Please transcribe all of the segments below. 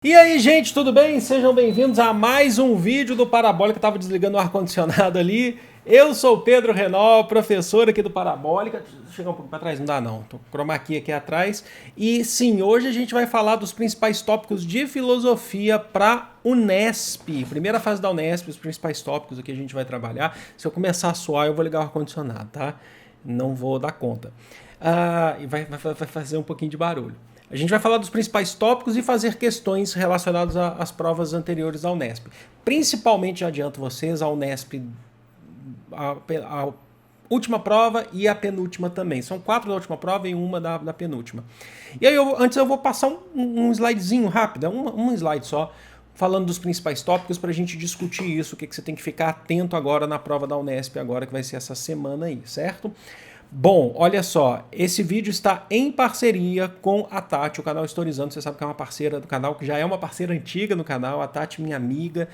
E aí, gente, tudo bem? Sejam bem-vindos a mais um vídeo do Parabólica. Eu tava desligando o ar-condicionado ali. Eu sou o Pedro Renol, professor aqui do Parabólica. Deixa eu chegar um pouco para trás, não dá não. Tô com chroma key aqui atrás. E sim, hoje a gente vai falar dos principais tópicos de filosofia para Unesp. Primeira fase da Unesp, os principais tópicos aqui a gente vai trabalhar. Se eu começar a suar, eu vou ligar o ar-condicionado, tá? Não vou dar conta. E vai fazer um pouquinho de barulho. A gente vai falar dos principais tópicos e fazer questões relacionadas às provas anteriores da Unesp. Principalmente, adianto vocês, a Unesp, a última prova e a penúltima também. São 4 da última prova e uma da penúltima. E aí, antes eu vou passar um slidezinho rápido, um slide só, falando dos principais tópicos para a gente discutir isso, o que você tem que ficar atento agora na prova da Unesp, agora que vai ser essa semana aí, certo? Bom, olha só, esse vídeo está em parceria com a Tati, o canal Historizando. Você sabe que é uma parceira do canal, que já é uma parceira antiga no canal. A Tati, minha amiga,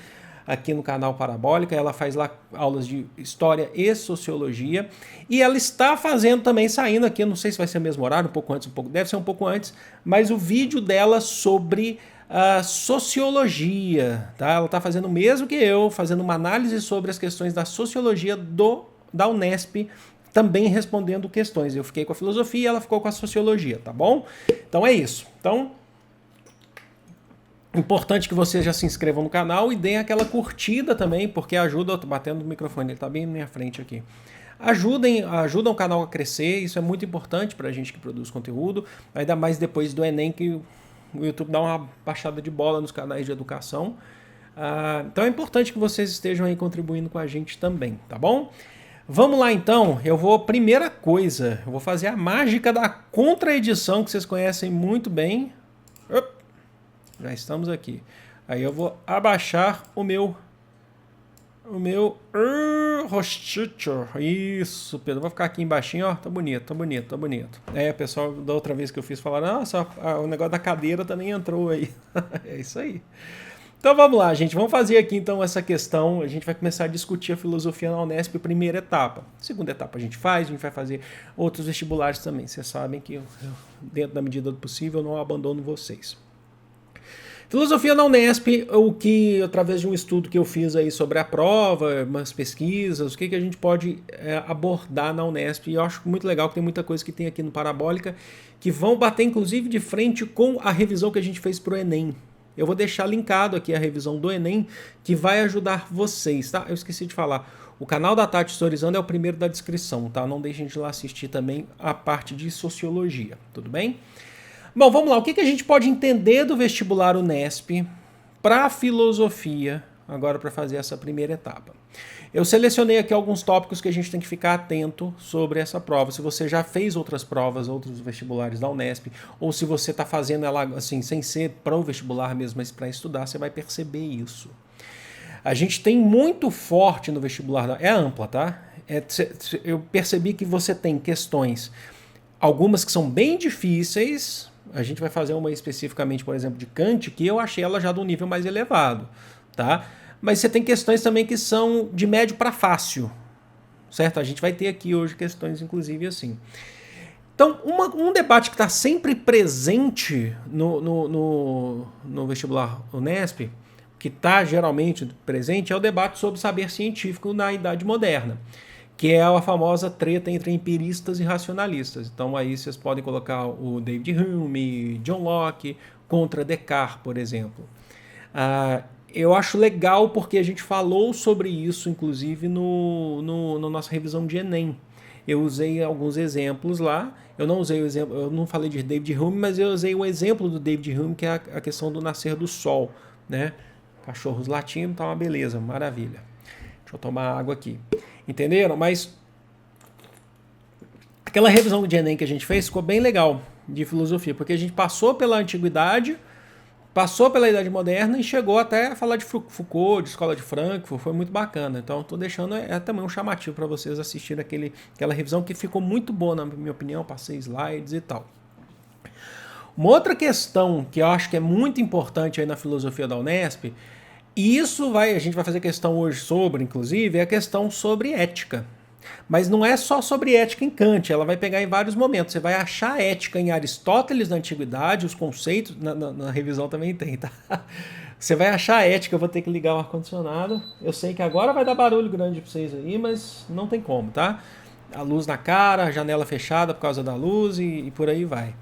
aqui no canal Parabólica. Ela faz lá aulas de História e Sociologia. E ela está fazendo também, saindo aqui, não sei se vai ser o mesmo horário, um pouco antes, deve ser um pouco antes, mas o vídeo dela sobre sociologia, tá? Ela está fazendo o mesmo que eu, fazendo uma análise sobre as questões da sociologia da Unesp, também respondendo questões. Eu fiquei com a filosofia e ela ficou com a sociologia, tá bom? Então é isso. Então, importante que vocês já se inscrevam no canal e deem aquela curtida também, porque ajuda. Eu tô batendo no microfone, ele tá bem na minha frente aqui. Ajudam o canal a crescer, isso é muito importante pra gente que produz conteúdo, ainda mais depois do Enem, que o YouTube dá uma baixada de bola nos canais de educação. Então é importante que vocês estejam aí contribuindo com a gente também, tá bom? Vamos lá então, primeira coisa, eu vou fazer a mágica da contraedição, que vocês conhecem muito bem. Já estamos aqui. Aí eu vou abaixar o meu rostinho. Isso, Pedro, vou ficar aqui embaixinho, ó, tá bonito, tá bonito, tá bonito. O pessoal da outra vez que eu fiz falaram, nossa, o negócio da cadeira também entrou aí. É isso aí. Então vamos lá, gente. Vamos fazer aqui então essa questão. A gente vai começar a discutir a filosofia na Unesp, primeira etapa. Segunda etapa a gente vai fazer outros vestibulares também. Vocês sabem que eu, dentro da medida do possível, não abandono vocês. Filosofia na Unesp, o que, através de um estudo que eu fiz aí sobre a prova, umas pesquisas, o que a gente pode abordar na Unesp. E eu acho muito legal que tem muita coisa que tem aqui no Parabólica que vão bater, inclusive, de frente com a revisão que a gente fez para o Enem. Eu vou deixar linkado aqui a revisão do Enem, que vai ajudar vocês, tá? Eu esqueci de falar. O canal da Tati Historizando é o primeiro da descrição, tá? Não deixem de ir lá assistir também a parte de sociologia, tudo bem? Bom, vamos lá. O que a gente pode entender do vestibular Unesp para filosofia, agora para fazer essa primeira etapa? Eu selecionei aqui alguns tópicos que a gente tem que ficar atento sobre essa prova. Se você já fez outras provas, outros vestibulares da Unesp, ou se você está fazendo ela assim, sem ser para o vestibular mesmo, mas para estudar, você vai perceber isso. A gente tem muito forte no vestibular, é ampla, tá? Eu percebi que você tem questões, algumas que são bem difíceis. A gente vai fazer uma especificamente, por exemplo, de Kant, que eu achei ela já de um nível mais elevado, tá? Mas você tem questões também que são de médio para fácil, certo? A gente vai ter aqui hoje questões, inclusive, assim. Então, um debate que está sempre presente no vestibular Unesp, que está geralmente presente, é o debate sobre saber científico na Idade Moderna, que é a famosa treta entre empiristas e racionalistas. Então, aí vocês podem colocar o David Hume, John Locke, contra Descartes, por exemplo. Eu acho legal porque a gente falou sobre isso, inclusive, na nossa revisão de Enem. Eu usei alguns exemplos lá. Eu não falei de David Hume, mas eu usei o exemplo do David Hume, que é a questão do nascer do sol, né? Cachorros latindo, tá uma beleza, maravilha. Deixa eu tomar água aqui. Entenderam? Mas aquela revisão de Enem que a gente fez ficou bem legal de filosofia, porque a gente passou pela antiguidade, passou pela Idade Moderna e chegou até a falar de Foucault, de Escola de Frankfurt, foi muito bacana. Então estou deixando também um chamativo para vocês assistirem aquela revisão que ficou muito boa, na minha opinião, passei slides e tal. Uma outra questão que eu acho que é muito importante aí na filosofia da Unesp, e isso a gente vai fazer questão hoje sobre, inclusive, é a questão sobre ética. Mas não é só sobre ética em Kant, ela vai pegar em vários momentos. Você vai achar ética em Aristóteles na antiguidade, os conceitos, na revisão também tem, tá? Você vai achar ética, eu vou ter que ligar o ar-condicionado. Eu sei que agora vai dar barulho grande pra vocês aí, mas não tem como, tá? A luz na cara, a janela fechada por causa da luz e por aí vai.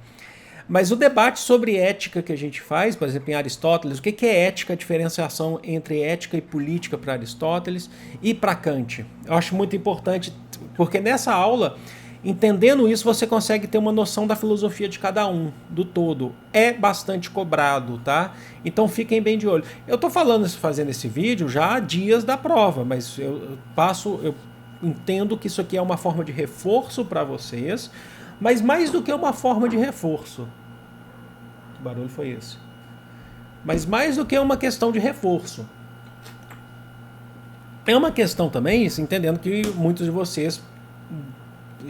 Mas o debate sobre ética que a gente faz, por exemplo, em Aristóteles, o que é ética, a diferenciação entre ética e política para Aristóteles e para Kant? Eu acho muito importante, porque nessa aula, entendendo isso, você consegue ter uma noção da filosofia de cada um, do todo. É bastante cobrado, tá? Então fiquem bem de olho. Eu tô fazendo esse vídeo já há dias da prova, mas eu entendo que isso aqui é uma forma de reforço para vocês, mas mais do que uma forma de reforço. Que barulho foi esse? Mas mais do que uma questão de reforço. É uma questão também, entendendo que muitos de vocês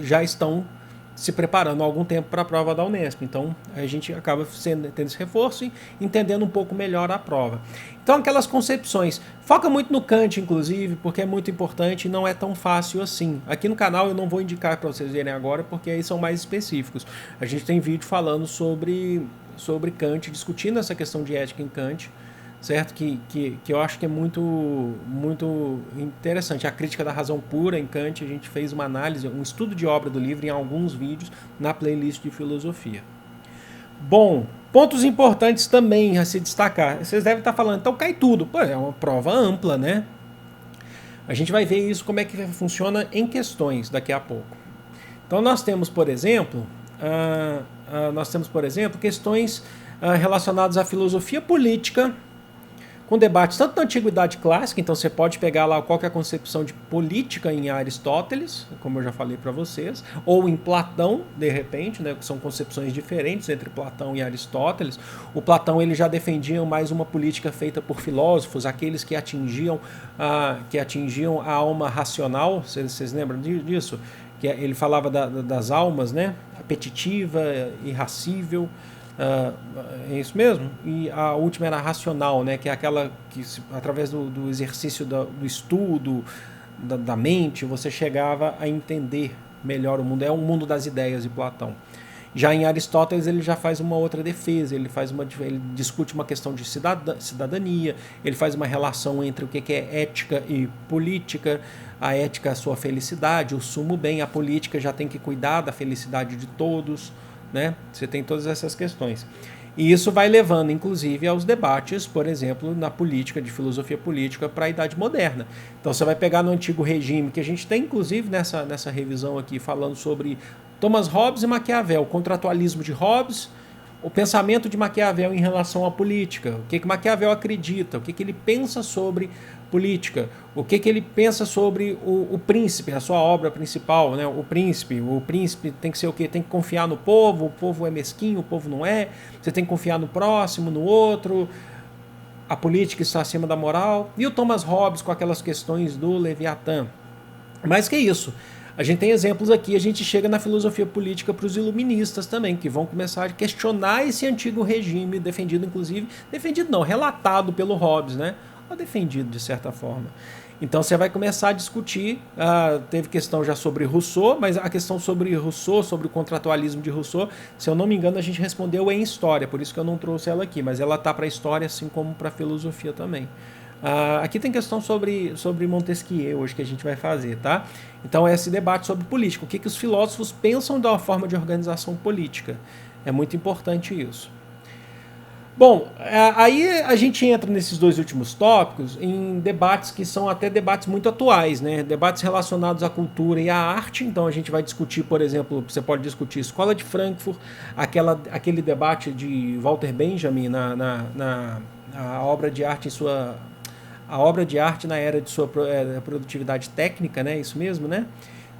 já estão se preparando há algum tempo para a prova da Unesp. Então a gente acaba tendo esse reforço e entendendo um pouco melhor a prova. Então aquelas concepções, foca muito no Kant, inclusive, porque é muito importante e não é tão fácil assim. Aqui no canal eu não vou indicar para vocês verem agora, porque aí são mais específicos. A gente tem vídeo falando sobre Kant, discutindo essa questão de ética em Kant, certo? Que eu acho que é muito interessante. A crítica da razão pura em Kant, a gente fez uma análise, um estudo de obra do livro em alguns vídeos na playlist de filosofia. Bom, pontos importantes também a se destacar. Vocês devem estar falando, então cai tudo. Pô, é uma prova ampla, né? A gente vai ver isso, como é que funciona em questões daqui a pouco. Então nós temos, por exemplo, questões relacionadas à filosofia política, com debates tanto na Antiguidade Clássica, então você pode pegar lá qual que é a concepção de política em Aristóteles, como eu já falei para vocês, ou em Platão, de repente, né, que são concepções diferentes entre Platão e Aristóteles. O Platão ele já defendia mais uma política feita por filósofos, aqueles que atingiam a alma racional, vocês lembram disso? Que ele falava das almas, né, apetitiva, irracível. É isso mesmo? E a última era racional, né? Que é aquela que, através do exercício do estudo, da mente, você chegava a entender melhor o mundo. É um mundo das ideias de Platão. Já em Aristóteles ele já faz uma outra defesa, ele discute uma questão de cidadania, ele faz uma relação entre o que é ética e política. A ética é a sua felicidade, o sumo bem, a política já tem que cuidar da felicidade de todos. Né? Você tem todas essas questões. E isso vai levando, inclusive, aos debates, por exemplo, na política, de filosofia política para a Idade Moderna. Então você vai pegar no Antigo Regime, que a gente tem, inclusive, nessa revisão aqui, falando sobre Thomas Hobbes e Maquiavel, o contratualismo de Hobbes, o pensamento de Maquiavel em relação à política, o que Maquiavel acredita, o que ele pensa sobre política, o que ele pensa sobre o príncipe, a sua obra principal, né? O príncipe tem que ser o quê? Tem que confiar no povo, o povo é mesquinho, o povo não é, você tem que confiar no próximo, no outro, a política está acima da moral, e o Thomas Hobbes com aquelas questões do Leviatã. Mais que isso, a gente tem exemplos aqui, a gente chega na filosofia política para os iluministas também, que vão começar a questionar esse antigo regime, relatado pelo Hobbes, né? Ou defendido de certa forma. Então você vai começar a discutir, teve questão já sobre Rousseau, mas a questão sobre Rousseau, sobre o contratualismo de Rousseau, se eu não me engano a gente respondeu em história, por isso que eu não trouxe ela aqui, mas ela está para a história assim como para a filosofia também. Aqui tem questão sobre Montesquieu hoje que a gente vai fazer, tá? Então é esse debate sobre política, o que os filósofos pensam da forma de organização política. É muito importante isso. Bom, aí a gente entra nesses dois últimos tópicos em debates que são até debates muito atuais, né? Debates relacionados à cultura e à arte. Então a gente vai discutir, por exemplo, você pode discutir Escola de Frankfurt, aquele debate de Walter Benjamin a obra de arte na era de sua produtividade técnica, né? Isso mesmo, né?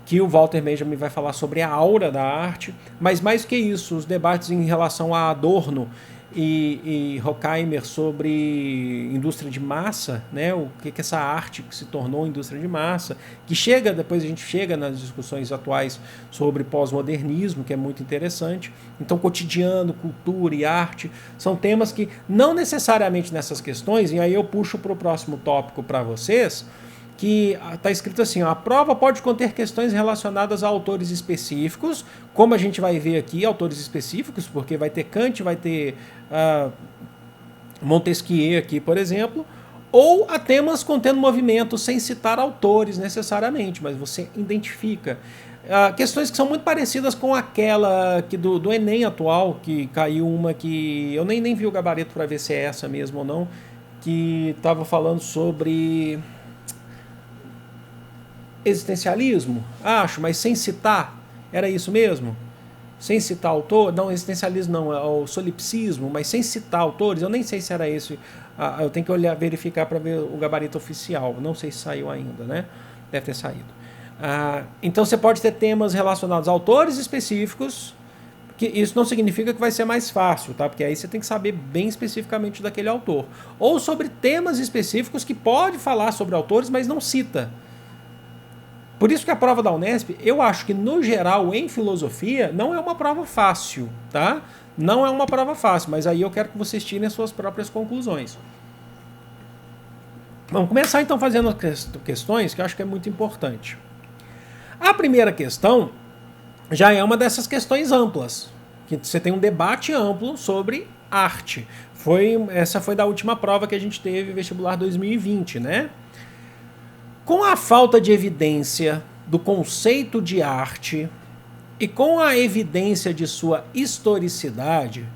Que o Walter Benjamin vai falar sobre a aura da arte, mas mais que isso, os debates em relação a Adorno e Horkheimer sobre indústria de massa, né? O que essa arte que se tornou indústria de massa, que depois a gente chega nas discussões atuais sobre pós-modernismo, que é muito interessante. Então, cotidiano, cultura e arte são temas que não necessariamente nessas questões, e aí eu puxo para o próximo tópico para vocês, que está escrito assim, ó, a prova pode conter questões relacionadas a autores específicos, como a gente vai ver aqui, autores específicos, porque vai ter Kant, vai ter Montesquieu aqui, por exemplo, ou a temas contendo movimentos sem citar autores necessariamente, mas você identifica. Questões que são muito parecidas com aquela que do Enem atual, que caiu uma que eu nem vi o gabarito para ver se é essa mesmo ou não, que estava falando sobre existencialismo, acho, mas sem citar, era isso mesmo? Sem citar autor, não, existencialismo não, é o solipsismo, mas sem citar autores, eu nem sei se era esse, eu tenho que olhar, verificar para ver o gabarito oficial, não sei se saiu ainda, né? Deve ter saído. Então você pode ter temas relacionados a autores específicos, que isso não significa que vai ser mais fácil, tá? Porque aí você tem que saber bem especificamente daquele autor. Ou sobre temas específicos que pode falar sobre autores, mas não cita. Por isso que a prova da Unesp, eu acho que no geral, em filosofia, não é uma prova fácil, tá? Não é uma prova fácil, mas aí eu quero que vocês tirem as suas próprias conclusões. Vamos começar então fazendo questões que eu acho que é muito importante. A primeira questão já é uma dessas questões amplas, que você tem um debate amplo sobre arte. Essa foi da última prova que a gente teve, vestibular 2020, né? Com a falta de evidência do conceito de arte e com a evidência de sua historicidade,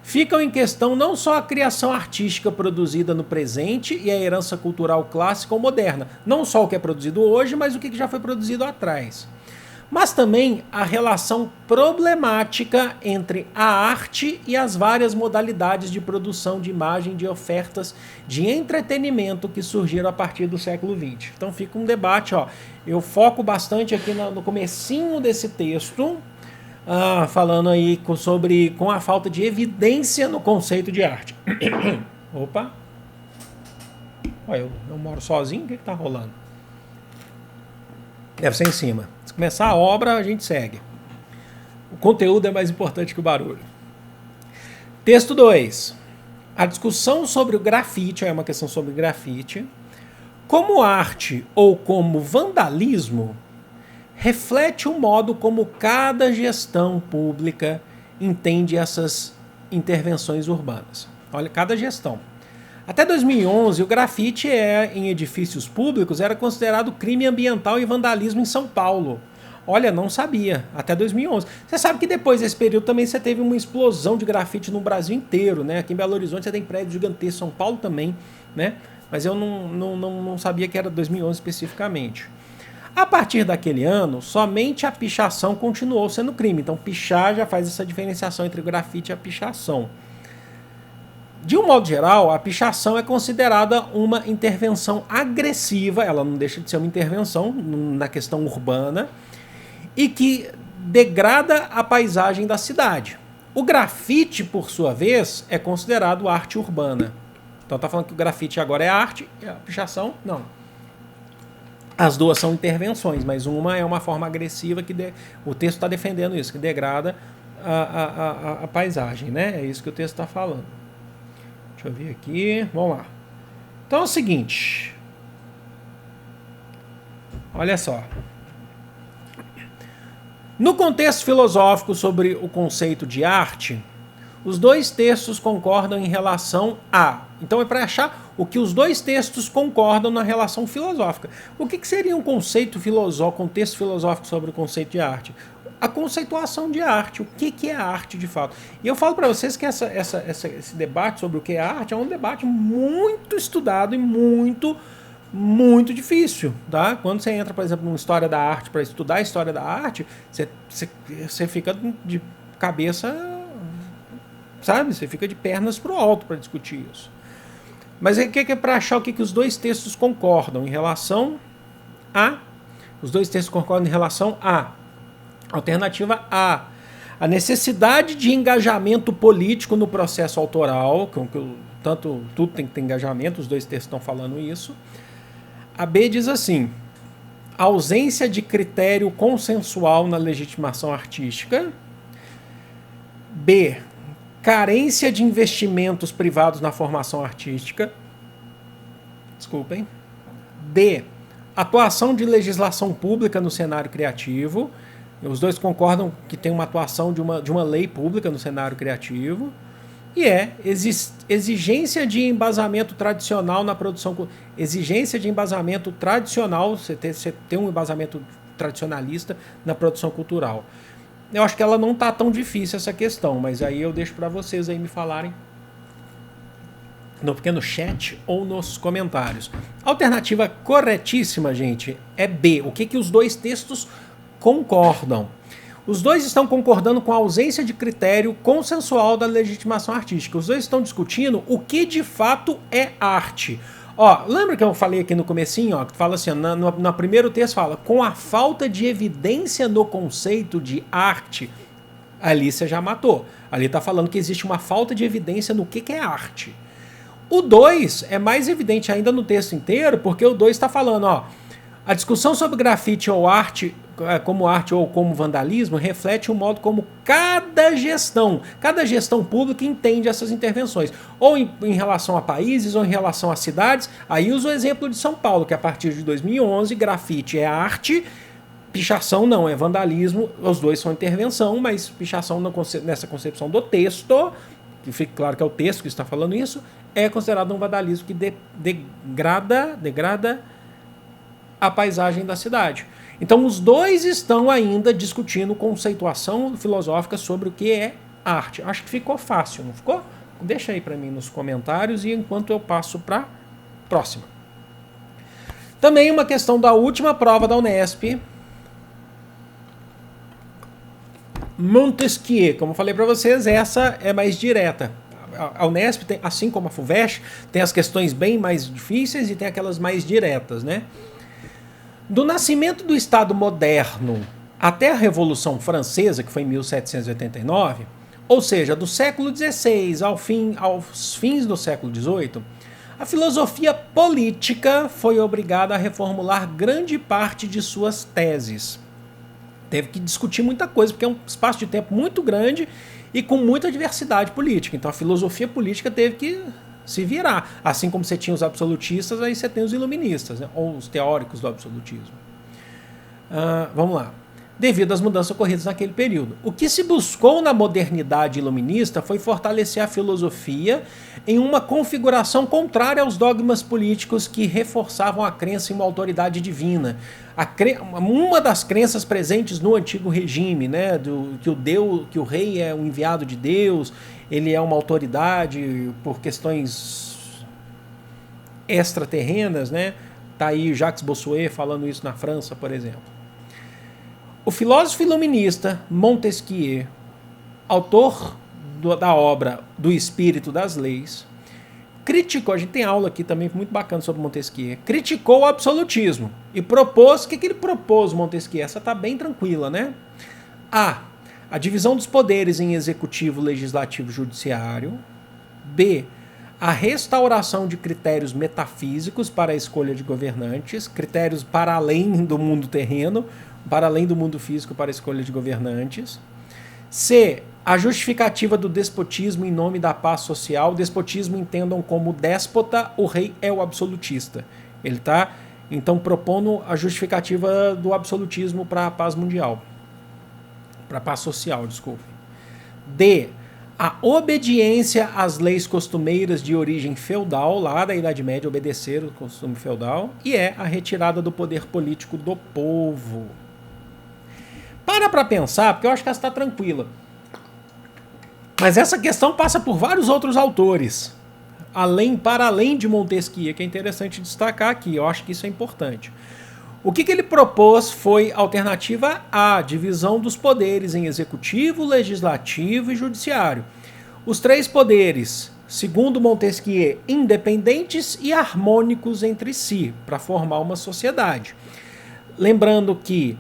ficam em questão não só a criação artística produzida no presente e a herança cultural clássica ou moderna, não só o que é produzido hoje, mas o que já foi produzido atrás, mas também a relação problemática entre a arte e as várias modalidades de produção de imagem de ofertas de entretenimento que surgiram a partir do século XX. Então fica um debate, ó. Eu foco bastante aqui no comecinho desse texto, falando aí com a falta de evidência no conceito de arte. Opa! Eu moro sozinho, o que tá rolando? Deve ser em cima. Se começar a obra, a gente segue. O conteúdo é mais importante que o barulho. Texto 2. A discussão sobre o grafite, é uma questão sobre grafite, como arte ou como vandalismo, reflete o modo como cada gestão pública entende essas intervenções urbanas. Olha, cada gestão. Até 2011, o grafite em edifícios públicos era considerado crime ambiental e vandalismo em São Paulo. Olha, não sabia. Até 2011. Você sabe que depois desse período também você teve uma explosão de grafite no Brasil inteiro, né? Aqui em Belo Horizonte você tem prédios gigantescos, São Paulo também, né? Mas eu não sabia que era 2011 especificamente. A partir daquele ano, somente a pichação continuou sendo crime. Então, pichar já faz essa diferenciação entre o grafite e a pichação. De um modo geral, a pichação é considerada uma intervenção agressiva, ela não deixa de ser uma intervenção na questão urbana, e que degrada a paisagem da cidade. O grafite, por sua vez, é considerado arte urbana. Então está falando que o grafite agora é arte e a pichação, não. As duas são intervenções, mas uma é uma forma agressiva que o texto está defendendo isso, que degrada a paisagem, né? É isso que o texto está falando. Deixa eu ver aqui. Vamos lá. Então é o seguinte. Olha só. No contexto filosófico sobre o conceito de arte, os dois textos concordam em relação a. Então é para achar o que os dois textos concordam na relação filosófica. O que seria um conceito filosófico, um texto filosófico sobre o conceito de arte? A conceituação de arte, o que é arte de fato. E eu falo para vocês que esse debate sobre o que é arte é um debate muito estudado e muito difícil, tá? Quando você entra, por exemplo, numa história da arte, para estudar a história da arte, você fica de cabeça, sabe? Você fica de pernas pro alto para discutir isso. Mas o que é para achar o que os dois textos concordam em relação a... Os dois textos concordam em relação a... Alternativa A. A necessidade de engajamento político no processo autoral, tanto tudo tem que ter engajamento, os dois textos estão falando isso. A B diz assim: a ausência de critério consensual na legitimação artística. B. Carência de investimentos privados na formação artística. Desculpem. D. atuação de legislação pública no cenário criativo. Os dois concordam que tem uma atuação de uma lei pública no cenário criativo. E exigência de embasamento tradicional na produção. Exigência de embasamento tradicional, você ter um embasamento tradicionalista na produção cultural. Eu acho que ela não está tão difícil essa questão, mas aí eu deixo para vocês aí me falarem no pequeno chat ou nos comentários. A alternativa corretíssima, gente, é B. O que os dois textos concordam? Os dois estão concordando com a ausência de critério consensual da legitimação artística. Os dois estão discutindo o que de fato é arte. Ó, lembra que eu falei aqui no comecinho, ó, que fala assim, no primeiro texto fala, com a falta de evidência no conceito de arte, ali você já matou. Ali está falando que existe uma falta de evidência no que é arte. O 2 é mais evidente ainda no texto inteiro, porque o 2 está falando, ó, a discussão sobre grafite ou arte ou como vandalismo reflete o modo como cada gestão pública entende essas intervenções, ou em relação a países, ou em relação a cidades. Aí uso o exemplo de São Paulo, que a partir de 2011, grafite é arte, pichação não, é vandalismo, os dois são intervenção, mas pichação nessa concepção do texto, que fique claro que é o texto que está falando isso, é considerado um vandalismo que degrada a paisagem da cidade. Então os dois estão ainda discutindo conceituação filosófica sobre o que é arte. Acho que ficou fácil, não ficou? Deixa aí para mim nos comentários e enquanto eu passo para a próxima. Também uma questão da última prova da Unesp. Montesquieu, como falei para vocês, essa é mais direta. A Unesp, tem, assim como a FUVEST, tem as questões bem mais difíceis e tem aquelas mais diretas, né? Do nascimento do Estado moderno até a Revolução Francesa, que foi em 1789, ou seja, do século XVI aos fins do século XVIII, a filosofia política foi obrigada a reformular grande parte de suas teses. Teve que discutir muita coisa, porque é um espaço de tempo muito grande e com muita diversidade política. Então a filosofia política teve que se virar. Assim como você tinha os absolutistas, aí você tem os iluministas, né? Ou os teóricos do absolutismo. Vamos lá. Devido às mudanças ocorridas naquele período. O que se buscou na modernidade iluminista foi fortalecer a filosofia em uma configuração contrária aos dogmas políticos que reforçavam a crença em uma autoridade divina. Uma das crenças presentes no antigo regime, né, que o rei é um enviado de Deus, ele é uma autoridade por questões extraterrenas, né? Tá aí Jacques Bossuet falando isso na França, por exemplo. O filósofo iluminista Montesquieu, autor da obra Do Espírito das Leis, criticou, a gente tem aula aqui também muito bacana sobre Montesquieu, criticou o absolutismo e propôs, o que ele propôs, Montesquieu? Essa tá bem tranquila, né? A divisão dos poderes em executivo, legislativo e judiciário. B, a restauração de critérios metafísicos para a escolha de governantes, critérios para além do mundo terreno, para além do mundo físico para a escolha de governantes. C, a justificativa do despotismo em nome da paz social. Despotismo entendam como déspota, o rei é o absolutista. Ele está, então, propondo a justificativa do absolutismo para a paz mundial. Para a paz social, desculpe. D, a obediência às leis costumeiras de origem feudal, lá da Idade Média, obedecer o costume feudal. E a retirada do poder político do povo. Para pensar, porque eu acho que essa está tranquila. Mas essa questão passa por vários outros autores, para além de Montesquieu, que é interessante destacar aqui, eu acho que isso é importante. O que ele propôs foi alternativa A, divisão dos poderes em executivo, legislativo e judiciário. Os três poderes, segundo Montesquieu, independentes e harmônicos entre si, para formar uma sociedade. Lembrando que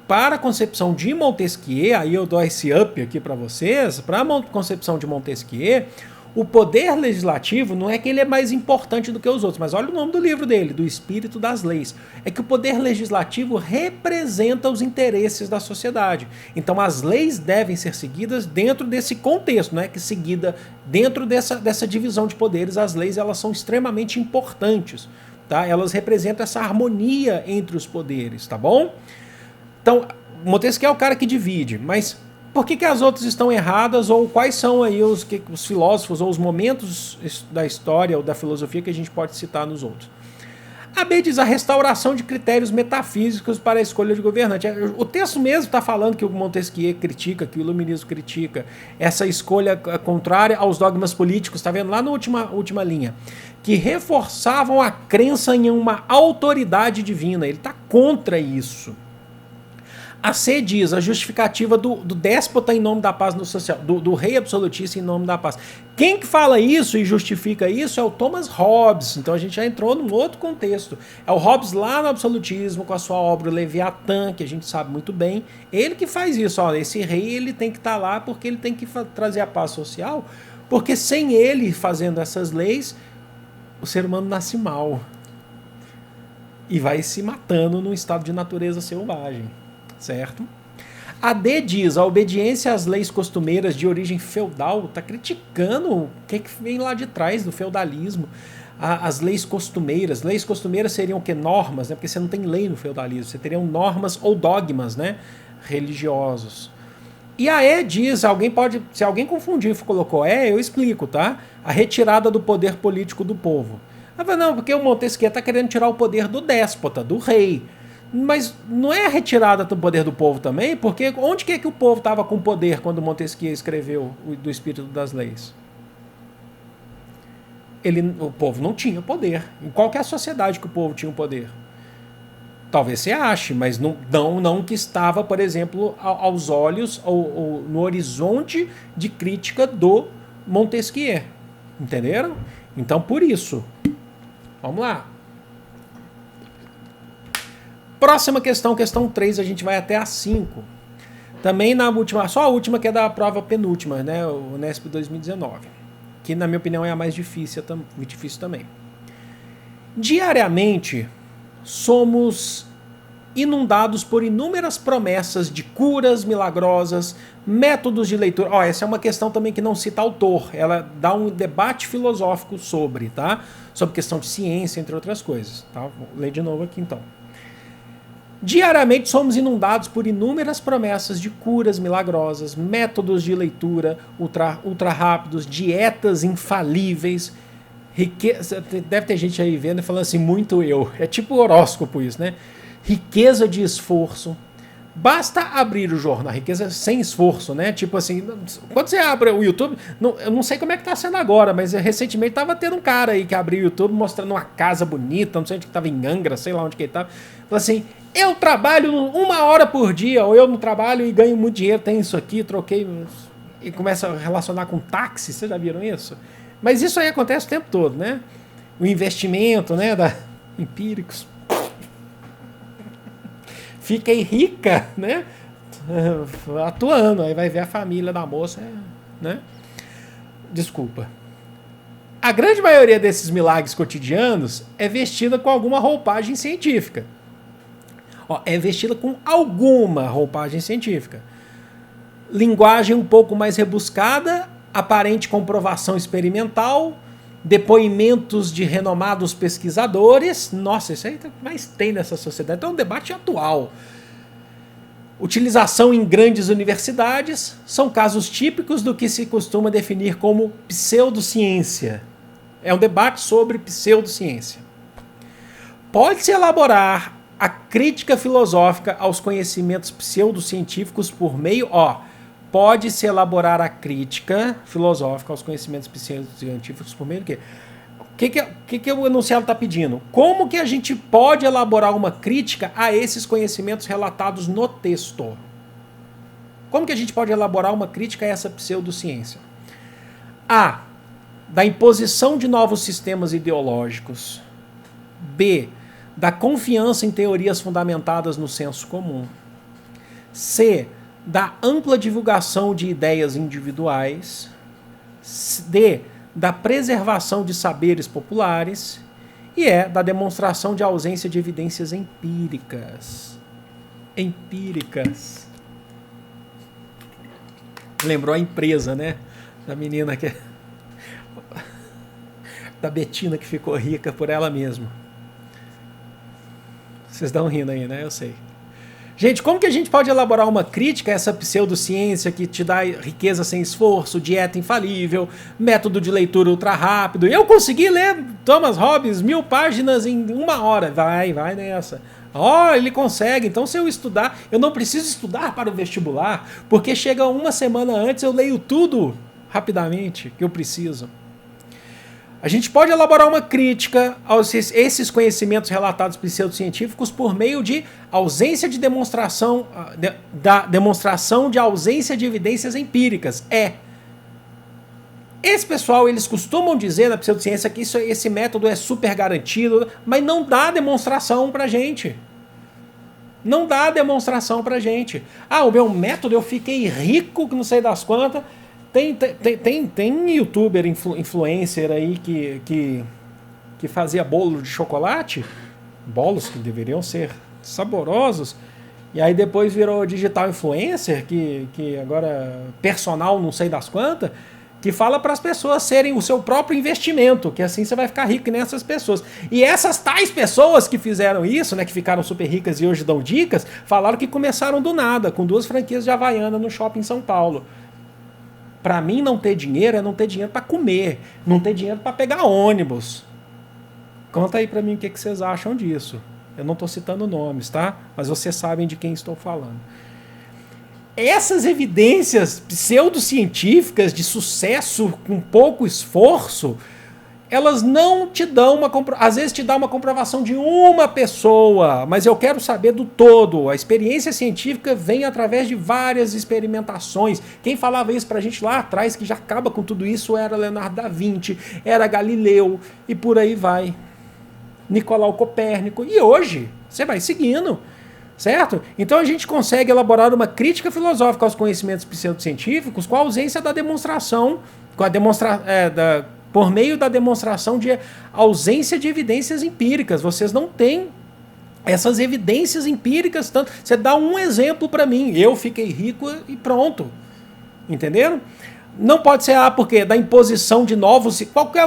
para a concepção de Montesquieu, aí eu dou esse up aqui para vocês, para a concepção de Montesquieu, o poder legislativo não é que ele é mais importante do que os outros, mas olha o nome do livro dele, Do Espírito das Leis. É que o poder legislativo representa os interesses da sociedade. Então as leis devem ser seguidas dentro desse contexto, não é que seguida dentro dessa divisão de poderes, as leis elas são extremamente importantes tá? Elas representam essa harmonia entre os poderes, tá bom? Então, Montesquieu é o cara que divide, mas por que as outras estão erradas, ou quais são aí os filósofos ou os momentos da história ou da filosofia que a gente pode citar nos outros? A B diz a restauração de critérios metafísicos para a escolha de governante. O texto mesmo está falando que o Montesquieu critica, que o iluminismo critica essa escolha contrária aos dogmas políticos, está vendo lá na última linha, que reforçavam a crença em uma autoridade divina. Ele está contra isso. A C diz a justificativa do déspota em nome da paz no social, do rei absolutista em nome da paz. Quem que fala isso e justifica isso é o Thomas Hobbes. Então a gente já entrou num outro contexto. É o Hobbes lá no absolutismo com a sua obra Leviatã, que a gente sabe muito bem. Ele que faz isso. Ó, esse rei ele tem que estar lá porque ele tem que trazer a paz social, porque sem ele fazendo essas leis, o ser humano nasce mal e vai se matando num estado de natureza selvagem. Certo? A D diz a obediência às leis costumeiras de origem feudal, está criticando o que vem lá de trás do feudalismo, as leis costumeiras. Leis costumeiras seriam o que? Normas, né? Porque você não tem lei no feudalismo, você teriam normas ou dogmas, né? Religiosos. E a E diz, se alguém confundir e colocou eu explico, tá? A retirada do poder político do povo. Não, porque o Montesquieu está querendo tirar o poder do déspota, do rei. Mas não é a retirada do poder do povo também? Porque onde que o povo estava com poder quando Montesquieu escreveu do Espírito das Leis? O povo não tinha poder. Em qual que é a sociedade que o povo tinha o poder? Talvez você ache, mas não que estava, por exemplo, aos olhos ou no horizonte de crítica do Montesquieu. Entenderam? Então, por isso. Vamos lá. Próxima questão, questão 3, a gente vai até a 5. Também na última, só a última que é da prova penúltima, né, o Unesp 2019, que na minha opinião é a mais difícil também. Diariamente, somos inundados por inúmeras promessas de curas milagrosas, métodos de leitura. Essa é uma questão também que não cita autor, ela dá um debate filosófico sobre, tá? Sobre questão de ciência, entre outras coisas. Tá? Vou ler de novo aqui então. Diariamente somos inundados por inúmeras promessas de curas milagrosas, métodos de leitura ultra rápidos, dietas infalíveis, riqueza. Deve ter gente aí vendo e falando assim, muito eu. É tipo horóscopo isso, né? Riqueza de esforço. Basta abrir o jornal, riqueza sem esforço, né? Tipo assim, quando você abre o YouTube, eu não sei como é que tá sendo agora, mas recentemente tava tendo um cara aí que abriu o YouTube mostrando uma casa bonita, não sei onde que tava, em Angra, sei lá onde que ele tava. Falou assim, eu trabalho 1 hora por dia, ou eu não trabalho e ganho muito dinheiro, tem isso aqui, troquei, e começa a relacionar com táxi, vocês já viram isso? Mas isso aí acontece o tempo todo, né? O investimento, né, da Empíricos. Fiquei rica, né? Atuando, aí vai ver a família da moça, né? Desculpa. A grande maioria desses milagres cotidianos é vestida com alguma roupagem científica. É vestida com alguma roupagem científica. Linguagem um pouco mais rebuscada, aparente comprovação experimental, depoimentos de renomados pesquisadores. Nossa, isso aí mais tem nessa sociedade. Então é um debate atual. Utilização em grandes universidades são casos típicos do que se costuma definir como pseudociência. É um debate sobre pseudociência. Pode-se elaborar a crítica filosófica aos conhecimentos pseudocientíficos por meio... Pode-se elaborar a crítica filosófica aos conhecimentos pseudocientíficos por meio do quê? O que o enunciado está pedindo? Como que a gente pode elaborar uma crítica a esses conhecimentos relatados no texto? Como que a gente pode elaborar uma crítica a essa pseudociência? A. Da imposição de novos sistemas ideológicos. B. Da confiança em teorias fundamentadas no senso comum. C. Da ampla divulgação de ideias individuais. D. Da preservação de saberes populares. E da demonstração de ausência de evidências empíricas. Empíricas. Lembrou a empresa, né? Da menina da Betina que ficou rica por ela mesma. Vocês estão rindo aí, né? Eu sei. Gente, como que a gente pode elaborar uma crítica a essa pseudociência que te dá riqueza sem esforço, dieta infalível, método de leitura ultra rápido? Eu consegui ler Thomas Hobbes 1000 páginas em 1 hora. Vai nessa. Ele consegue. Então, se eu estudar, eu não preciso estudar para o vestibular, porque chega 1 semana antes, eu leio tudo rapidamente que eu preciso. A gente pode elaborar uma crítica a esses conhecimentos relatados pseudocientíficos por meio de ausência de demonstração, da demonstração de ausência de evidências empíricas. Esse pessoal, eles costumam dizer na pseudociência que esse método é super garantido, mas não dá demonstração pra gente. Não dá demonstração pra gente. O meu método, eu fiquei rico, que não sei das quantas. Tem youtuber, influencer aí que fazia bolo de chocolate, bolos que deveriam ser saborosos, e aí depois virou digital influencer, que agora personal não sei das quantas, que fala para as pessoas serem o seu próprio investimento, que assim você vai ficar rico nessas pessoas. E essas tais pessoas que fizeram isso, né, que ficaram super ricas e hoje dão dicas, falaram que começaram do nada, com 2 franquias de Havaiana no shopping em São Paulo. Para mim, não ter dinheiro é não ter dinheiro para comer, não ter dinheiro para pegar ônibus. Conta aí para mim o que vocês acham disso. Eu não estou citando nomes, tá? Mas vocês sabem de quem estou falando. Essas evidências pseudocientíficas de sucesso com pouco esforço, elas não te dão às vezes te dá uma comprovação de uma pessoa, mas eu quero saber do todo. A experiência científica vem através de várias experimentações. Quem falava isso pra gente lá atrás, que já acaba com tudo isso, era Leonardo da Vinci, era Galileu, e por aí vai. Nicolau Copérnico. E hoje, você vai seguindo, certo? Então a gente consegue elaborar uma crítica filosófica aos conhecimentos pseudocientíficos com a ausência da demonstração, por meio da demonstração de ausência de evidências empíricas. Vocês não têm essas evidências empíricas. Tanto. Você dá um exemplo para mim. Eu fiquei rico e pronto. Entenderam? Não pode ser porque da imposição de novos... Qual é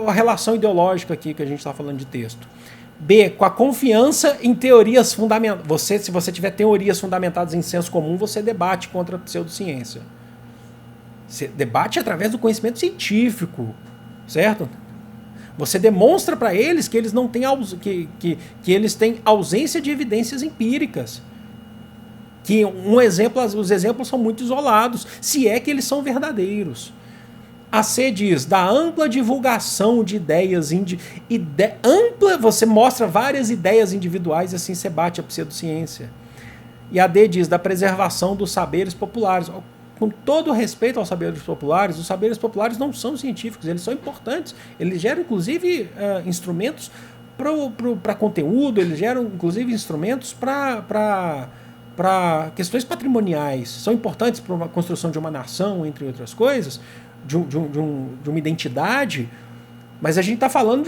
a relação ideológica aqui que a gente está falando de texto? B, com a confiança em teorias fundamentadas. Se você tiver teorias fundamentadas em senso comum, você debate contra a pseudociência. Você debate através do conhecimento científico. Certo? Você demonstra para eles que eles não têm que eles têm ausência de evidências empíricas. Que os exemplos são muito isolados, se é que eles são verdadeiros. A C diz, da ampla divulgação de ideias, você mostra várias ideias individuais e assim você bate a pseudociência. E a D diz, da preservação dos saberes populares. Com todo respeito aos saberes populares, os saberes populares não são científicos, eles são importantes. Eles geram, inclusive, instrumentos para conteúdo, eles geram, inclusive, instrumentos para questões patrimoniais. São importantes para a construção de uma nação, entre outras coisas, de uma identidade, mas a gente está falando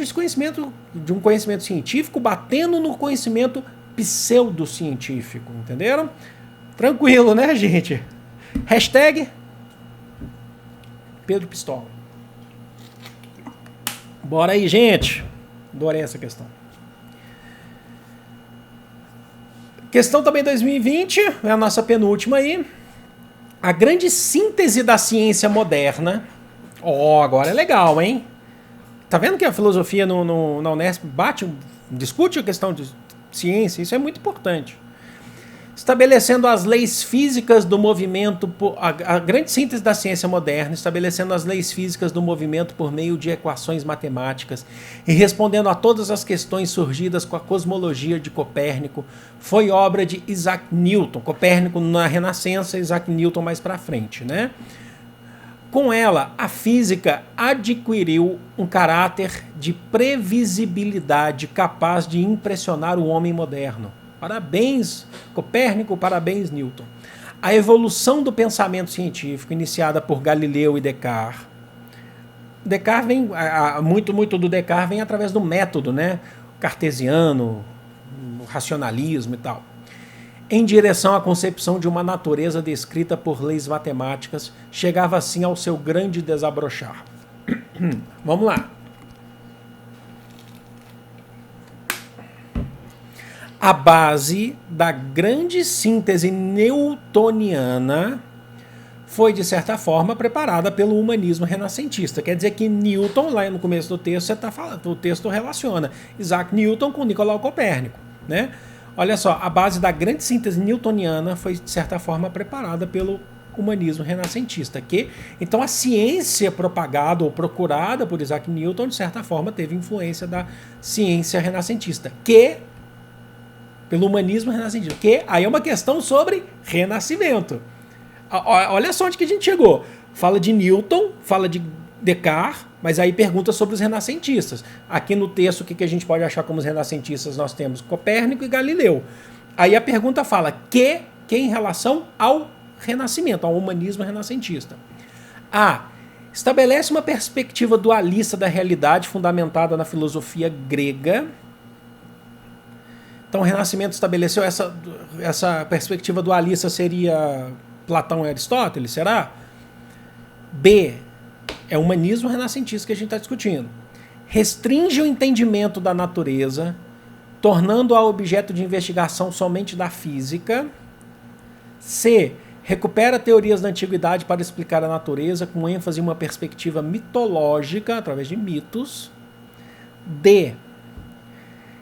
de um conhecimento científico batendo no conhecimento pseudocientífico, entenderam? Tranquilo, né, gente? Hashtag Pedro Pistola. Bora aí, gente. Adorei essa questão. Questão também 2020, é a nossa penúltima aí. A grande síntese da ciência moderna. Agora é legal, hein? Tá vendo que a filosofia na Unesp discute a questão de ciência? Isso é muito importante. Estabelecendo as leis físicas do movimento, a grande síntese da ciência moderna, estabelecendo as leis físicas do movimento por meio de equações matemáticas e respondendo a todas as questões surgidas com a cosmologia de Copérnico, foi obra de Isaac Newton. Copérnico na Renascença, Isaac Newton mais para frente, né? Com ela, a física adquiriu um caráter de previsibilidade capaz de impressionar o homem moderno. Parabéns, Copérnico, parabéns, Newton. A evolução do pensamento científico, iniciada por Galileu e Descartes. Descartes vem, muito do Descartes vem através do método, né? Cartesiano, o racionalismo e tal. Em direção à concepção de uma natureza descrita por leis matemáticas, chegava assim ao seu grande desabrochar. Vamos lá. A base da grande síntese newtoniana foi, de certa forma, preparada pelo humanismo renascentista. Quer dizer que Newton, lá no começo do texto, o texto relaciona Isaac Newton com Nicolau Copérnico, né? Olha só, a base da grande síntese newtoniana foi, de certa forma, preparada pelo humanismo renascentista. Então, a ciência propagada ou procurada por Isaac Newton, de certa forma, teve influência da ciência renascentista, pelo humanismo renascentista, aí é uma questão sobre renascimento. Olha só onde que a gente chegou. Fala de Newton, fala de Descartes, mas aí pergunta sobre os renascentistas. Aqui no texto, o que a gente pode achar como os renascentistas? Nós temos Copérnico e Galileu. Aí a pergunta fala que em relação ao renascimento, ao humanismo renascentista. Estabelece uma perspectiva dualista da realidade fundamentada na filosofia grega. Então o Renascimento estabeleceu essa perspectiva dualista, seria Platão e Aristóteles, será? B, é o humanismo renascentista que a gente está discutindo. Restringe o entendimento da natureza, tornando-a objeto de investigação somente da física. C, recupera teorias da antiguidade para explicar a natureza, com ênfase em uma perspectiva mitológica, através de mitos. D,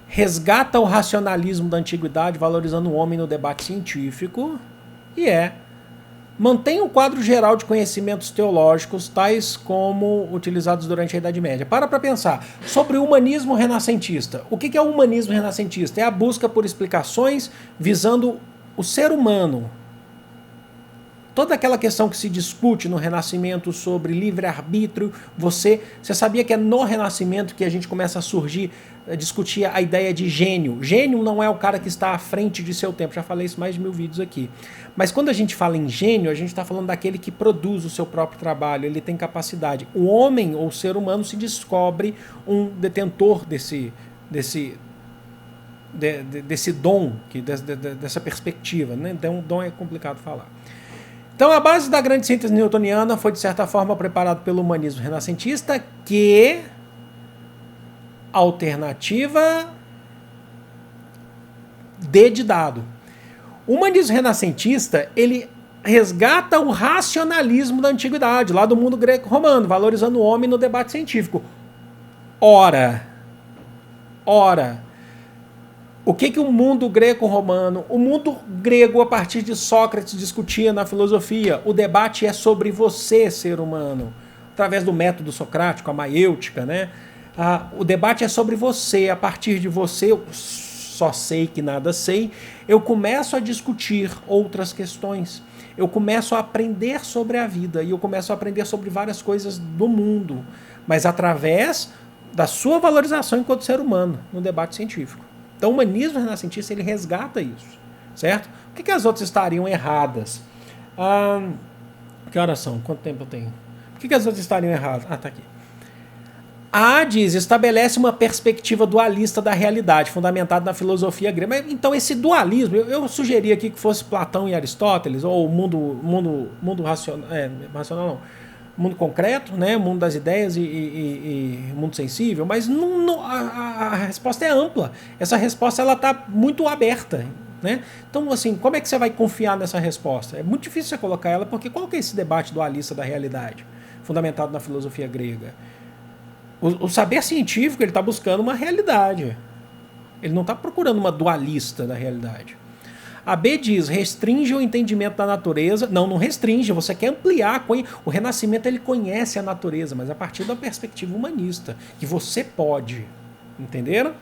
resgata o racionalismo da antiguidade, valorizando o homem no debate científico. E mantém um quadro geral de conhecimentos teológicos, tais como utilizados durante a Idade Média. Para pensar sobre o humanismo renascentista. O que é o humanismo renascentista? É a busca por explicações visando o ser humano. Toda aquela questão que se discute no Renascimento sobre livre-arbítrio, você sabia que é no Renascimento que a gente começa a discutir a ideia de gênio. Gênio não é o cara que está à frente de seu tempo, já falei isso mais de 1000 vídeos aqui. Mas quando a gente fala em gênio, a gente está falando daquele que produz o seu próprio trabalho, ele tem capacidade. O homem ou o ser humano se descobre um detentor desse dom, dessa perspectiva, né? Então, dom é complicado falar. Então, a base da grande síntese newtoniana foi, de certa forma, preparada pelo humanismo renascentista, que alternativa D de dado. O humanismo renascentista, ele resgata o racionalismo da antiguidade, lá do mundo greco-romano, valorizando o homem no debate científico. Ora, o que o mundo greco-romano, o mundo grego a partir de Sócrates discutia na filosofia? O debate é sobre você, ser humano, através do método socrático, a maiêutica, né? O debate é sobre você, a partir de você, eu só sei que nada sei, eu começo a discutir outras questões, eu começo a aprender sobre a vida, e eu começo a aprender sobre várias coisas do mundo, mas através da sua valorização enquanto ser humano, no debate científico. Então o humanismo renascentista, ele resgata isso, certo? Por que as outras estariam erradas? Que horas são? Quanto tempo eu tenho? Por que as outras estariam erradas? Tá aqui. A diz, estabelece uma perspectiva dualista da realidade, fundamentada na filosofia grega. Mas, então esse dualismo, eu sugeri aqui que fosse Platão e Aristóteles, ou mundo racional, racional não, mundo concreto, né, mundo das ideias e mundo sensível, mas a resposta é ampla. Essa resposta está muito aberta, né? Então, assim, como é que você vai confiar nessa resposta? É muito difícil você colocar ela, porque qual que é esse debate dualista da realidade, fundamentado na filosofia grega? O saber científico, ele está buscando uma realidade. Ele não está procurando uma dualista da realidade. A B diz, restringe o entendimento da natureza. Não restringe, você quer ampliar. O Renascimento, ele conhece a natureza, mas a partir da perspectiva humanista, que você pode. Entenderam?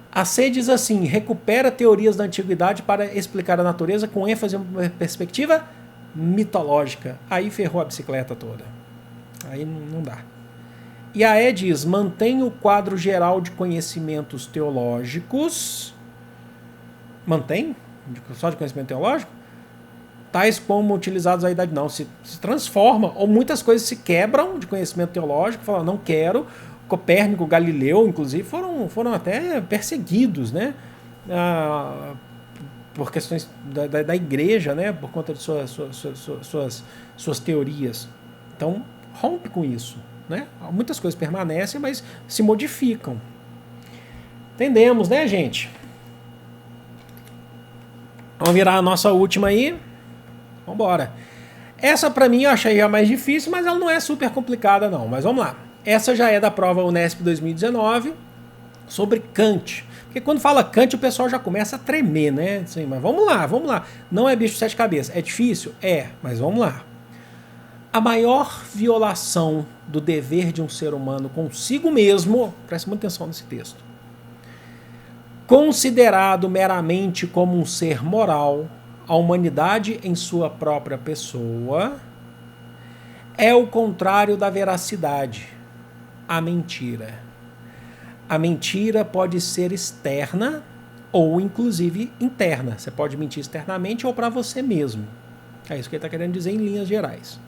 A C diz assim, recupera teorias da antiguidade para explicar a natureza com ênfase em uma perspectiva mitológica. Aí ferrou a bicicleta toda. Aí não dá. E a E diz, mantém o quadro geral de conhecimentos teológicos. Mantém? Só de conhecimento teológico? Tais como utilizados à idade. Não, se transforma, ou muitas coisas se quebram de conhecimento teológico, falam, não quero. Copérnico, Galileu, inclusive, foram até perseguidos, né? Por questões da igreja, né? Por conta de suas teorias. Então, rompe com isso. Né? Muitas coisas permanecem, mas se modificam. Entendemos, né, gente? Vamos virar a nossa última aí. Vambora. Essa pra mim eu achei já mais difícil, mas ela não é super complicada não. Mas vamos lá. Essa já é da prova Unesp 2019, sobre Kant. Porque quando fala Kant o pessoal já começa a tremer, né? Assim, mas vamos lá, vamos lá. Não é bicho de sete cabeças. É difícil? É, mas vamos lá. A maior violação do dever de um ser humano consigo mesmo, preste muita atenção nesse texto, considerado meramente como um ser moral, a humanidade em sua própria pessoa, é o contrário da veracidade, a mentira. A mentira pode ser externa ou, inclusive, interna. Você pode mentir externamente ou para você mesmo. É isso que ele está querendo dizer em linhas gerais.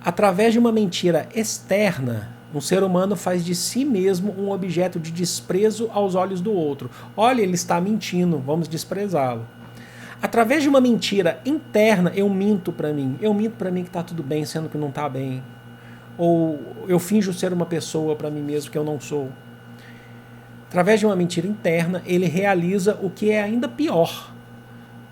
Através de uma mentira externa, um ser humano faz de si mesmo um objeto de desprezo aos olhos do outro. Olha, ele está mentindo, vamos desprezá-lo. Através de uma mentira interna, eu minto para mim. Eu minto para mim que está tudo bem, sendo que não está bem. Ou eu finjo ser uma pessoa para mim mesmo que eu não sou. Através de uma mentira interna, ele realiza o que é ainda pior.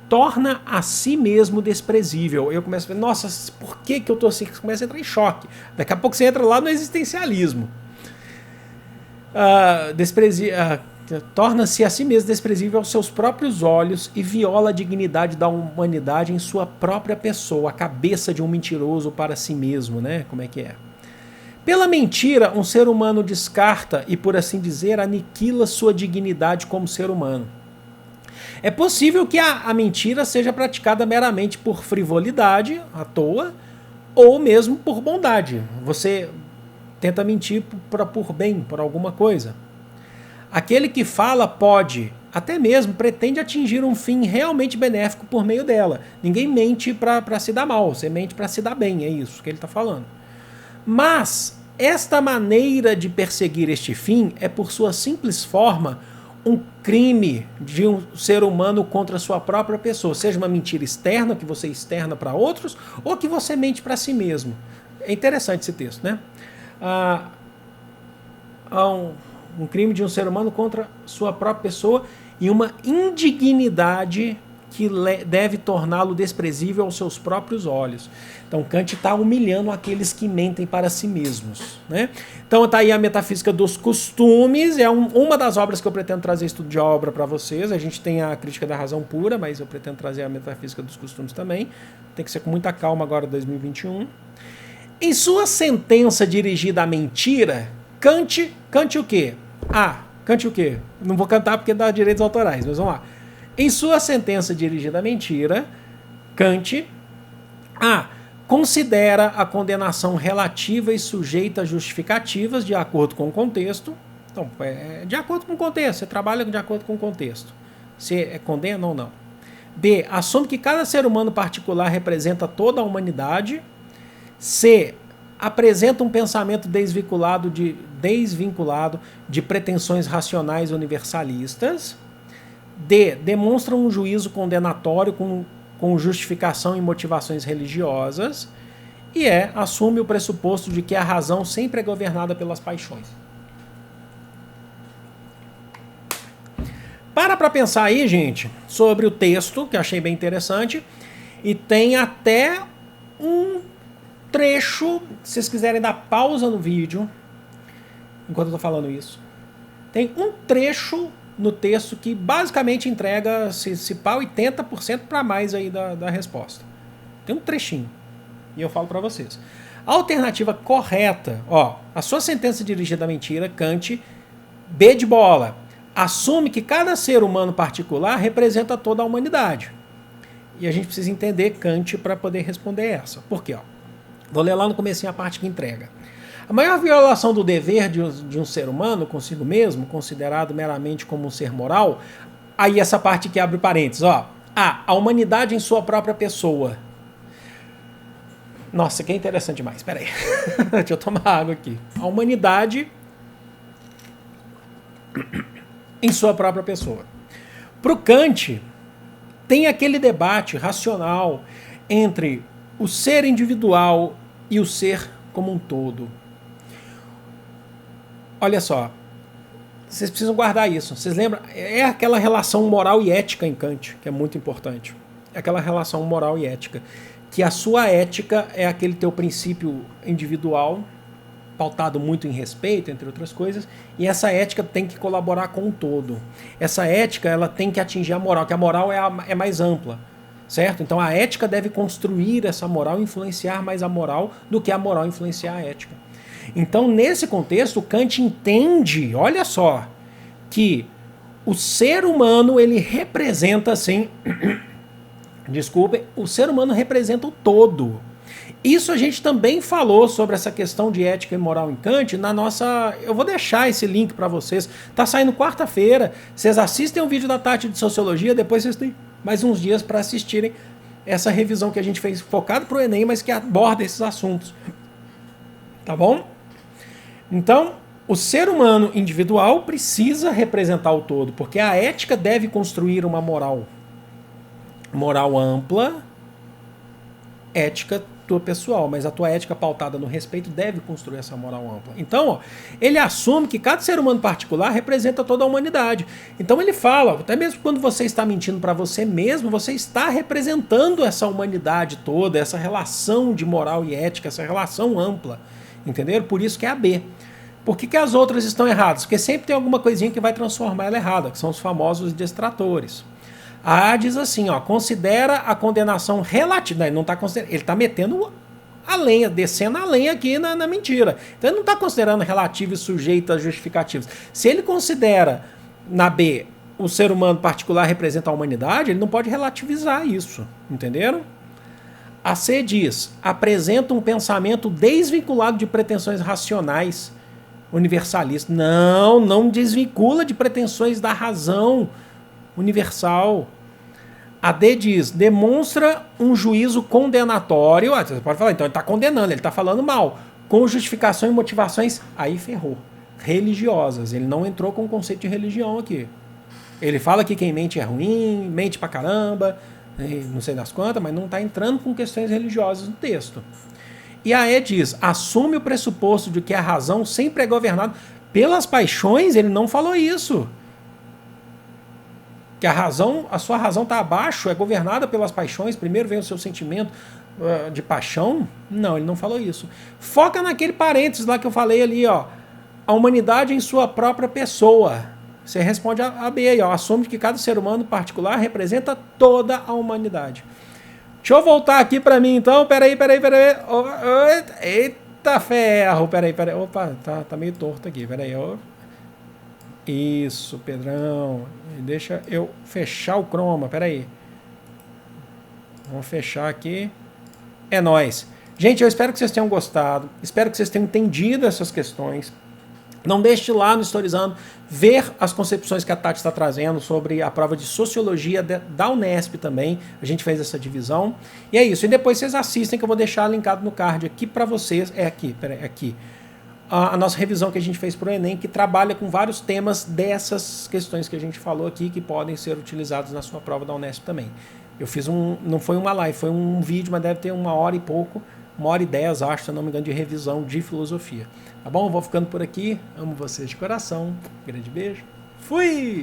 Torna a si mesmo desprezível. Eu começo a ver, nossa, por que eu tô assim? Você começa a entrar em choque. Daqui a pouco você entra lá no existencialismo. Torna-se a si mesmo desprezível aos seus próprios olhos e viola a dignidade da humanidade em sua própria pessoa, a cabeça de um mentiroso para si mesmo, né? Como é que é? Pela mentira, um ser humano descarta e, por assim dizer, aniquila sua dignidade como ser humano. É possível que a mentira seja praticada meramente por frivolidade, à toa, ou mesmo por bondade. Você tenta mentir por bem, por alguma coisa. Aquele que fala pode, até mesmo pretende atingir um fim realmente benéfico por meio dela. Ninguém mente para se dar mal, você mente para se dar bem, é isso que ele está falando. Mas esta maneira de perseguir este fim é, por sua simples forma, um crime de um ser humano contra a sua própria pessoa, seja uma mentira externa, que você externa para outros, ou que você mente para si mesmo. É interessante esse texto, né? Há um crime de um ser humano contra sua própria pessoa e uma indignidade que deve torná-lo desprezível aos seus próprios olhos. Então Kant está humilhando aqueles que mentem para si mesmos, né? Então está aí a Metafísica dos Costumes, é uma das obras que eu pretendo trazer estudo de obra para vocês. A gente tem a Crítica da Razão Pura, mas eu pretendo trazer a Metafísica dos Costumes também. Tem que ser com muita calma agora, 2021. Em sua sentença dirigida à mentira, Kant o quê? Kant o quê? Não vou cantar porque dá direitos autorais, mas vamos lá. Em sua sentença dirigida à mentira, Kant considera a condenação relativa e sujeita a justificativas de acordo com o contexto. Então, de acordo com o contexto, você trabalha de acordo com o contexto. Se condena ou não. B. Assume que cada ser humano particular representa toda a humanidade. C. Apresenta um pensamento desvinculado de pretensões racionais universalistas. D. Demonstra um juízo condenatório com justificação e motivações religiosas. E assume o pressuposto de que a razão sempre é governada pelas paixões. Para pensar aí, gente, sobre o texto, que eu achei bem interessante. E tem até um trecho, se vocês quiserem dar pausa no vídeo, enquanto eu estou falando isso. Tem um trecho no texto que basicamente entrega, se pá, 80% para mais aí da resposta. Tem um trechinho. E eu falo para vocês. A alternativa correta, a sua sentença dirigida à mentira, Kant, B de bola, assume que cada ser humano particular representa toda a humanidade. E a gente precisa entender Kant para poder responder essa. Por quê? Vou ler lá no comecinho a parte que entrega. A maior violação do dever de um ser humano consigo mesmo, considerado meramente como um ser moral, aí essa parte que abre parênteses, a humanidade em sua própria pessoa. Nossa, que interessante demais, espera aí. Deixa eu tomar água aqui. A humanidade em sua própria pessoa. Para o Kant, tem aquele debate racional entre o ser individual e o ser como um todo. Olha só, Vocês precisam guardar isso. Vocês lembram? É aquela relação moral e ética em Kant, que é muito importante. É aquela relação moral e ética. Que a sua ética é aquele teu princípio individual, pautado muito em respeito, entre outras coisas, e essa ética tem que colaborar com o todo. Essa ética ela tem que atingir a moral, que a moral é mais ampla, certo? Então a ética deve construir essa moral, influenciar mais a moral do que a moral influenciar a ética. Então, nesse contexto, Kant entende, olha só, que o ser humano ele representa, assim, desculpe, o ser humano representa o todo. Isso a gente também falou sobre essa questão de ética e moral em Kant na nossa... Eu vou deixar esse link para vocês. Tá saindo quarta-feira. Vocês assistem um vídeo da Tati de Sociologia, depois vocês têm mais uns dias para assistirem essa revisão que a gente fez focado para o Enem, mas que aborda esses assuntos. Tá bom? Então, o ser humano individual precisa representar o todo, porque a ética deve construir uma moral. Moral ampla, ética tua pessoal, mas a tua ética pautada no respeito deve construir essa moral ampla. Então, ó, ele assume que cada ser humano particular representa toda a humanidade. Então ele fala, até mesmo quando você está mentindo para você mesmo, você está representando essa humanidade toda, essa relação de moral e ética, essa relação ampla. Entenderam? Por isso que é a B. Por que as outras estão erradas? Porque sempre tem alguma coisinha que vai transformar ela errada, que são os famosos distratores. A A diz assim, ó, considera a condenação relativa. Ele não está considerando, ele está metendo a lenha, descendo a lenha aqui na mentira. Então ele não está considerando relativo e sujeito a justificativos. Se ele considera na B o ser humano particular representa a humanidade, ele não pode relativizar isso. Entenderam? A C diz, apresenta um pensamento desvinculado de pretensões racionais universalistas. Não desvincula de pretensões da razão universal. A D diz, demonstra um juízo condenatório. Você pode falar, então ele está condenando, ele está falando mal. Com justificação e motivações, aí ferrou. Religiosas. Ele não entrou com o conceito de religião aqui. Ele fala que quem mente é ruim, mente pra caramba, não sei das quantas, mas não está entrando com questões religiosas no texto. E a E diz, assume o pressuposto de que a razão sempre é governada pelas paixões. Ele não falou isso. Que a sua razão está abaixo, é governada pelas paixões, primeiro vem o seu sentimento de paixão. Não, ele não falou isso. Foca naquele parênteses lá que eu falei ali, ó, a humanidade em sua própria pessoa. Você responde a B aí, ó, assume que cada ser humano particular representa toda a humanidade. Deixa eu voltar aqui para mim então, peraí. Eita ferro, peraí. Opa, tá meio torto aqui, peraí, ó. Isso, Pedrão. Deixa eu fechar o Chroma, peraí. Vamos fechar aqui. É nóis. Gente, eu espero que vocês tenham gostado. Espero que vocês tenham entendido essas questões. Não deixe lá no Historizando ver as concepções que a Tati está trazendo sobre a prova de Sociologia da Unesp também. A gente fez essa divisão. E é isso. E depois vocês assistem, que eu vou deixar linkado no card aqui para vocês. É aqui, peraí, aqui. A nossa revisão que a gente fez para o Enem, que trabalha com vários temas dessas questões que a gente falou aqui, que podem ser utilizados na sua prova da Unesp também. Eu fiz não foi uma live, foi um vídeo, mas deve ter 1h e pouco, 1h10, acho, se eu não me engano, de revisão de filosofia. Tá bom? Eu vou ficando por aqui, amo vocês de coração, grande beijo, fui!